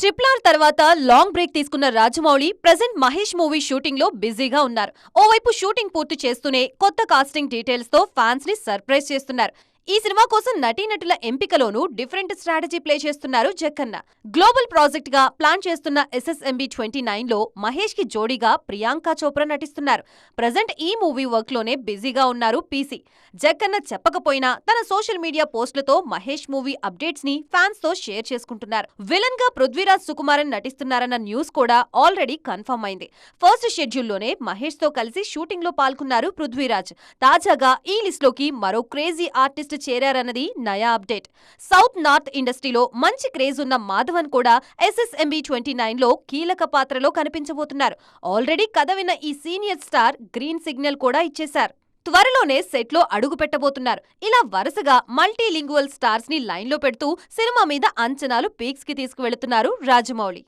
Triple R తర్వాత long break తీసుకున్న Rajamouli present Mahesh movie shooting లో బిజీగా ఉన్నారు. ఓవైపు షూటింగ్ పూర్తి చేస్తూనే కొత్త కాస్టింగ్ డీటెయిల్స్ తో ఫ్యాన్స్ ని సర్ప్రైజ్ చేస్తున్నారు. ఈ సినిమా కోసం నటీనటుల ఎంపికలోనూ డిఫరెంట్ స్ట్రాటజీ ప్లే చేస్తున్నారు జక్కన్న. గ్లోబల్ ప్రాజెక్ట్ గా ప్లాన్ చేస్తున్న SSMB 29 లో మహేష్ కి జోడీగా ప్రియాంక చోప్రా నటిస్తున్నారు. ప్రజెంట్ ఈ మూవీ వర్క్ లోనే బిజీగా ఉన్నారు పీసీ. జక్కన్న చెప్పకపోయినా తన సోషల్ మీడియా పోస్టులతో మహేష్ మూవీ అప్డేట్స్ ని ఫ్యాన్స్ తో షేర్ చేసుకుంటున్నారు. విలన్ గా పృథ్వీరాజ్ సుకుమారన్ నటిస్తున్నారన్న న్యూస్ కూడా ఆల్రెడీ కన్ఫర్మ్ అయింది. ఫస్ట్ షెడ్యూల్లోనే మహేష్ తో కలిసి షూటింగ్ లో పాల్గొన్నారు పృథ్వీరాజ్. తాజాగా ఈ లిస్ట్ లోకి మరో క్రేజీ ఆర్టిస్ట్ చేరారన్నది నయా అప్డేట్. సౌత్ నార్త్ ఇండస్ట్రీలో మంచి క్రేజ్ ఉన్న మాధవన్ కూడా SSMB 29 లో కీలక పాత్రలో కనిపించబోతున్నారు. ఆల్రెడీ కథ విన్న ఈ సీనియర్ స్టార్ గ్రీన్ సిగ్నల్ కూడా ఇచ్చేశారు. త్వరలోనే సెట్ లో అడుగు పెట్టబోతున్నారు. ఇలా వరుసగా మల్టీలింగువల్ స్టార్స్ ని లైన్ లో పెడుతూ సినిమా మీద అంచనాలు పీక్స్ కి తీసుకువెళుతున్నారు రాజమౌళి.